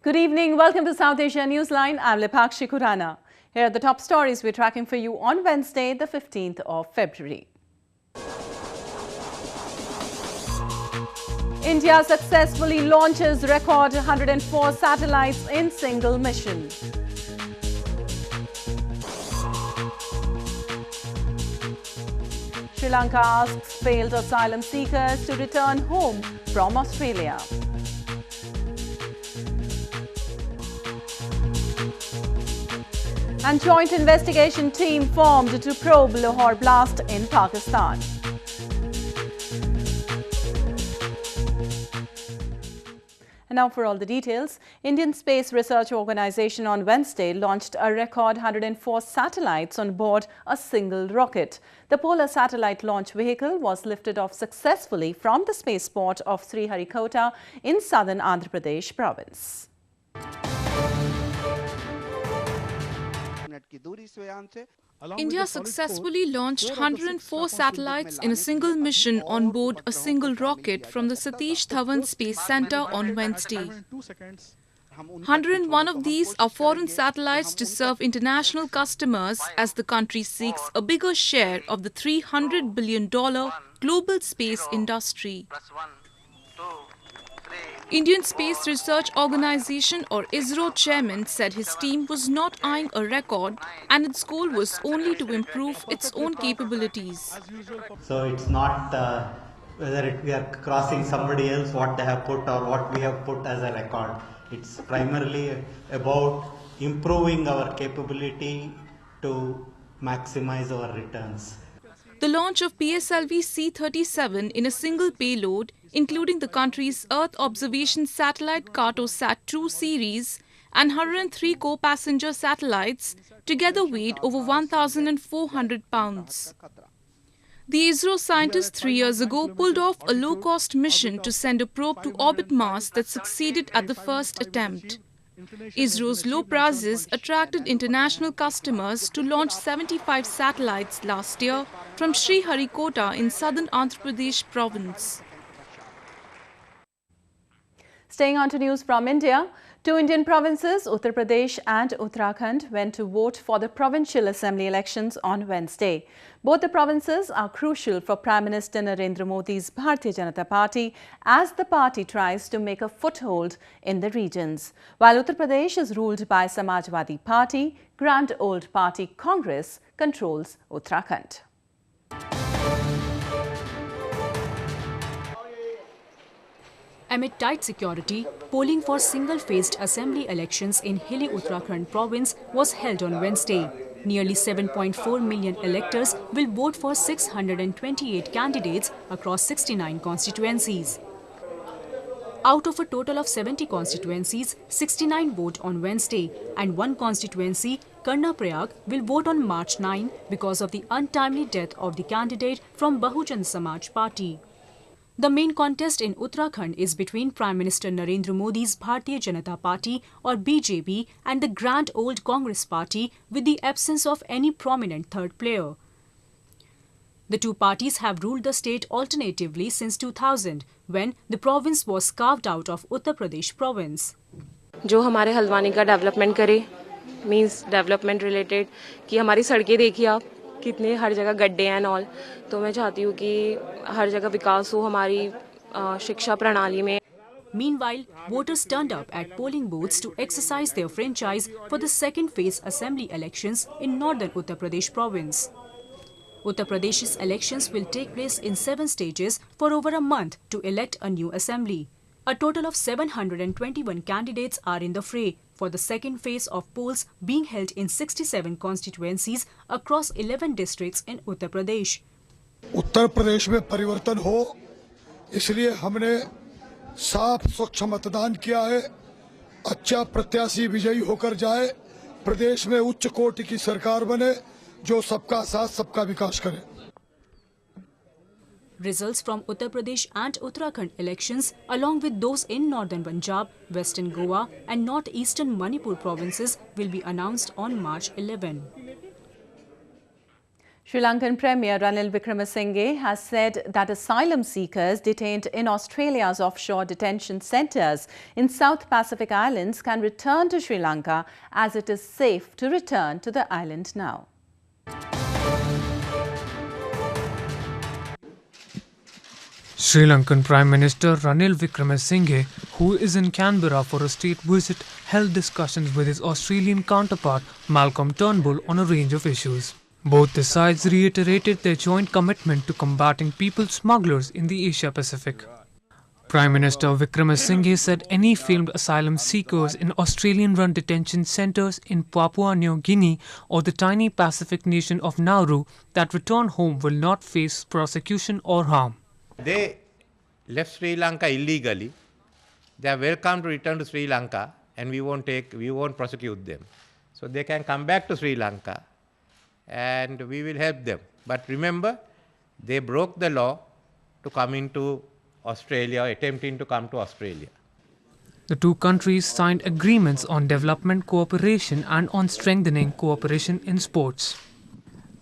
Good evening. Welcome to South Asia Newsline. I'm Lipakshi Khurana. Here are the top stories we're tracking for you on Wednesday, the 15th of February. India successfully launches record 104 satellites in single mission. Sri Lanka asks failed asylum seekers to return home from Australia. And joint investigation team formed to probe Lahore blast in Pakistan. And now for all the details. Indian Space Research Organisation on Wednesday launched a record 104 satellites on board a single rocket. The Polar Satellite Launch Vehicle was lifted off successfully from the spaceport of Sriharikota in southern Andhra Pradesh province. India successfully launched 104 satellites in a single mission on board a single rocket from the Satish Dhawan Space Centre on Wednesday. 101 of these are foreign satellites to serve international customers as the country seeks a bigger share of the $300 billion global space industry. Indian Space Research Organisation or ISRO chairman said his team was not eyeing a record and its goal was only to improve its own capabilities. So it's not whether we are crossing somebody else what they have put or what we have put as a record. It's primarily about improving our capability to maximize our returns. The launch of PSLV C-37 in a single payload, including the country's Earth observation satellite Cartosat-2 series and 103 co-passenger satellites, together weighed over 1,400 pounds. The ISRO scientists 3 years ago pulled off a low-cost mission to send a probe to orbit Mars that succeeded at the first attempt. ISRO's low prices attracted international customers to launch 75 satellites last year from Sriharikota in southern Andhra Pradesh province. Staying on to news from India, two Indian provinces, Uttar Pradesh and Uttarakhand, went to vote for the provincial assembly elections on Wednesday. Both the provinces are crucial for Prime Minister Narendra Modi's Bharatiya Janata Party as the party tries to make a foothold in the regions. While Uttar Pradesh is ruled by Samajwadi Party, Grand Old Party Congress controls Uttarakhand. Amid tight security, polling for single-phased assembly elections in hilly Uttarakhand province was held on Wednesday. Nearly 7.4 million electors will vote for 628 candidates across 69 constituencies. Out of a total of 70 constituencies, 69 vote on Wednesday, and one constituency, Karnaprayag, will vote on March 9 because of the untimely death of the candidate from Bahujan Samaj Party. The main contest in Uttarakhand is between Prime Minister Narendra Modi's Bharatiya Janata Party or BJP and the Grand Old Congress Party with the absence of any prominent third player. The two parties have ruled the state alternatively since 2000 when the province was carved out of Uttar Pradesh province. जो हमारे हल्द्वानी का development करे means development related कि हमारी सड़कें देखिए आप कितने हर जगह गड्ढे हैं ऑल तो मैं चाहती हूँ कि हर जगह विकास हो हमारी शिक्षा प्रणाली में. Meanwhile, voters turned up at polling booths to exercise their franchise for the second phase assembly elections in northern Uttar Pradesh province. Uttar Pradesh's elections will take place in 7 stages for over a month to elect a new assembly. A total of 721 candidates are in the fray for the second phase of polls being held in 67 constituencies across 11 districts in Uttar Pradesh. Uttar Pradesh में परिवर्तन हो इसलिए हमने साफ स्वच्छ मतदान किया है. अच्छा प्रत्याशी विजयी होकर जाए, प्रदेश में उच्च कोटि की सरकार बने जो सबका साथ सबका विकास करे. Results from Uttar Pradesh and Uttarakhand elections, along with those in northern Punjab, western Goa and northeastern Manipur provinces will be announced on March 11. Sri Lankan Premier Ranil Wickremesinghe has said that asylum seekers detained in Australia's offshore detention centres in South Pacific Islands can return to Sri Lanka as it is safe to return to the island now. Sri Lankan Prime Minister Ranil Wickremesinghe, who is in Canberra for a state visit, held discussions with his Australian counterpart Malcolm Turnbull on a range of issues. Both the sides reiterated their joint commitment to combating people smugglers in the Asia-Pacific. Prime Minister Wickremesinghe said any failed asylum seekers in Australian-run detention centres in Papua New Guinea or the tiny Pacific nation of Nauru that return home will not face prosecution or harm. They left Sri Lanka illegally. They are welcome to return to Sri Lanka, and we won't prosecute them. So they can come back to Sri Lanka, and we will help them. But remember, they broke the law to come into Australia, attempting to come to Australia. The two countries signed agreements on development cooperation and on strengthening cooperation in sports.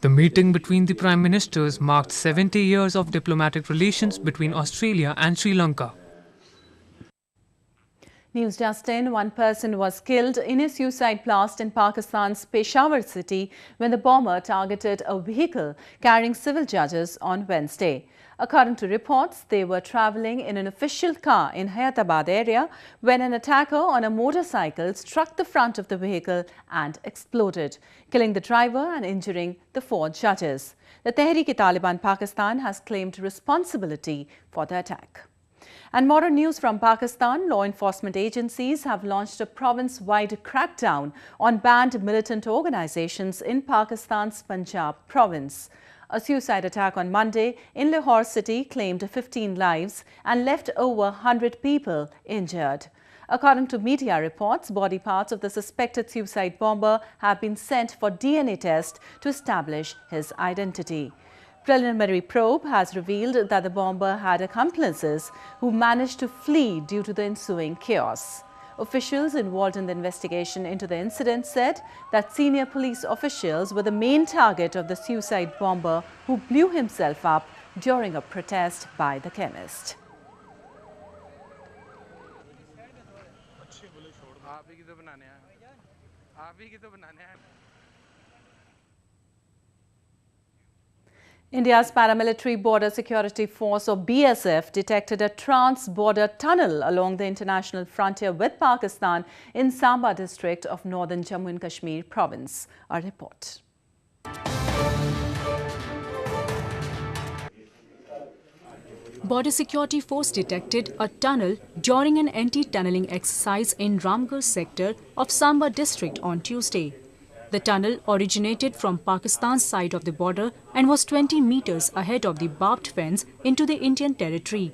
The meeting between the Prime Ministers marked 70 years of diplomatic relations between Australia and Sri Lanka. News just in, one person was killed in a suicide blast in Pakistan's Peshawar city when the bomber targeted a vehicle carrying civil judges on Wednesday. According to reports, they were travelling in an official car in Hayatabad area when an attacker on a motorcycle struck the front of the vehicle and exploded, killing the driver and injuring the 4 judges. The Tehreek-e-Taliban Pakistan has claimed responsibility for the attack. And more news from Pakistan, law enforcement agencies have launched a province-wide crackdown on banned militant organizations in Pakistan's Punjab province. A suicide attack on Monday in Lahore city claimed 15 lives and left over 100 people injured. According to media reports, body parts of the suspected suicide bomber have been sent for DNA test to establish his identity. Preliminary probe has revealed that the bomber had accomplices who managed to flee due to the ensuing chaos. Officials involved in the investigation into the incident said that senior police officials were the main target of the suicide bomber who blew himself up during a protest by the chemist. India's paramilitary border security force or BSF detected a trans-border tunnel along the international frontier with Pakistan in Samba district of northern Jammu and Kashmir province. A report. Border security force detected a tunnel during an anti-tunneling exercise in Ramgarh sector of Samba district on Tuesday. The tunnel originated from Pakistan's side of the border and was 20 meters ahead of the barbed fence into the Indian territory.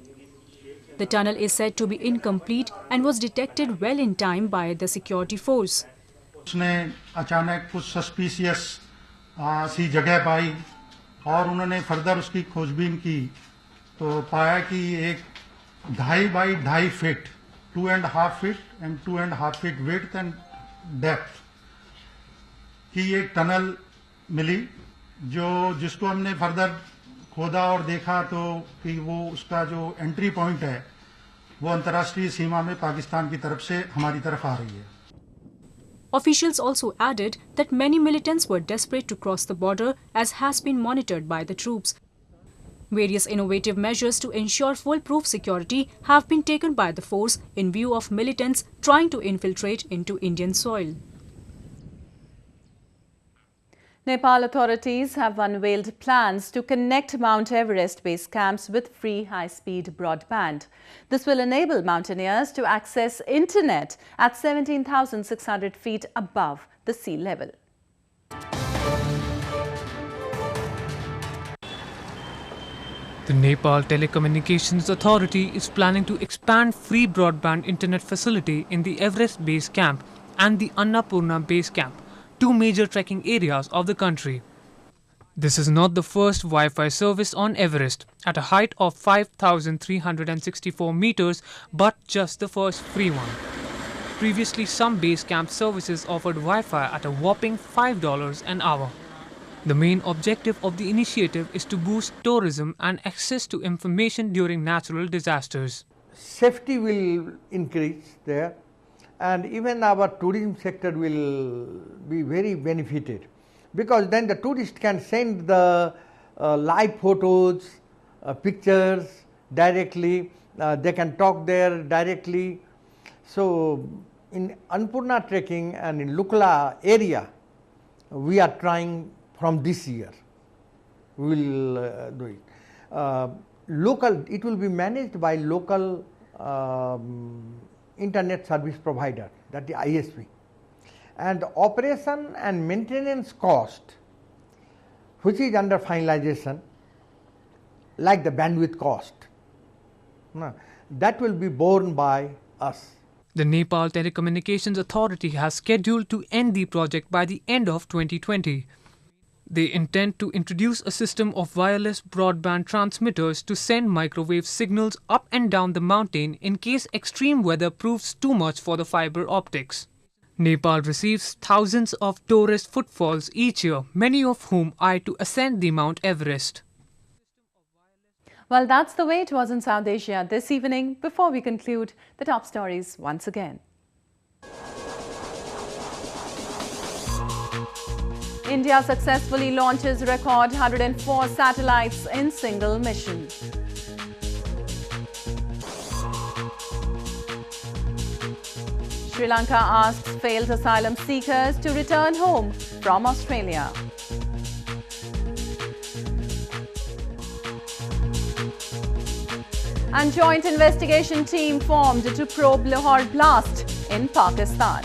The tunnel is said to be incomplete and was detected well in time by the security force. उसने अचानक कुछ suspicious सी जगह पाई और उन्होंने further उसकी खोजबीन की तो पाया कि एक 2.5 by 2.5 feet 2.5 feet and 2.5 feet width and depth की एक टनल मिली जिसको हमने फर्दर खोदा और देखा तो कि वो उसका जो एंट्री पॉइंट है वो अंतर्राष्ट्रीय सीमा में पाकिस्तान की तरफ से हमारी तरफ आ रही है. Officials also added that many militants were desperate to cross the border as has been monitored by the troops. Various innovative measures to ensure foolproof security have been taken by the force in view of militants trying to infiltrate into Indian soil. Nepal authorities have unveiled plans to connect Mount Everest base camps with free high-speed broadband. This will enable mountaineers to access internet at 17,600 feet above the sea level. The Nepal Telecommunications Authority is planning to expand free broadband internet facility in the Everest base camp and the Annapurna base camp, two major trekking areas of the country. This is not the first Wi-Fi service on Everest at a height of 5,364 meters, but just the first free one. Previously, some base camp services offered Wi-Fi at a whopping $5 an hour. The main objective of the initiative is to boost tourism and access to information during natural disasters. Safety will increase there, and even our tourism sector will be very benefited, because then the tourist can send the live photos, pictures directly, they can talk there directly. So in Annapurna trekking and in Lukla area, we are trying from this year, we will do it. Local, it will be managed by local internet service provider, that is ISP, and operation and maintenance cost, which is under finalization, like the bandwidth cost, that will be borne by us. The Nepal Telecommunications Authority has scheduled to end the project by the end of 2020. They intend to introduce a system of wireless broadband transmitters to send microwave signals up and down the mountain in case extreme weather proves too much for the fiber optics. Nepal receives thousands of tourist footfalls each year, many of whom eye to ascend the Mount Everest. Well, that's the way it was in South Asia this evening. Before we conclude, the top stories once again. India successfully launches record 104 satellites in single mission. Sri Lanka asks failed asylum seekers to return home from Australia. And joint investigation team formed to probe Lahore blast in Pakistan.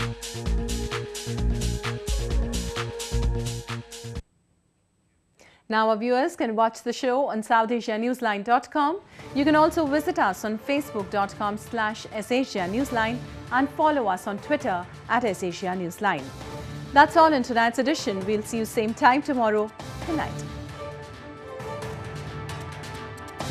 Now our viewers can watch the show on SouthAsiaNewsline.com. You can also visit us on Facebook.com/SAsiaNewsline and follow us on Twitter @SAsiaNewsline. That's all in tonight's edition. We'll see you same time tomorrow. Good night.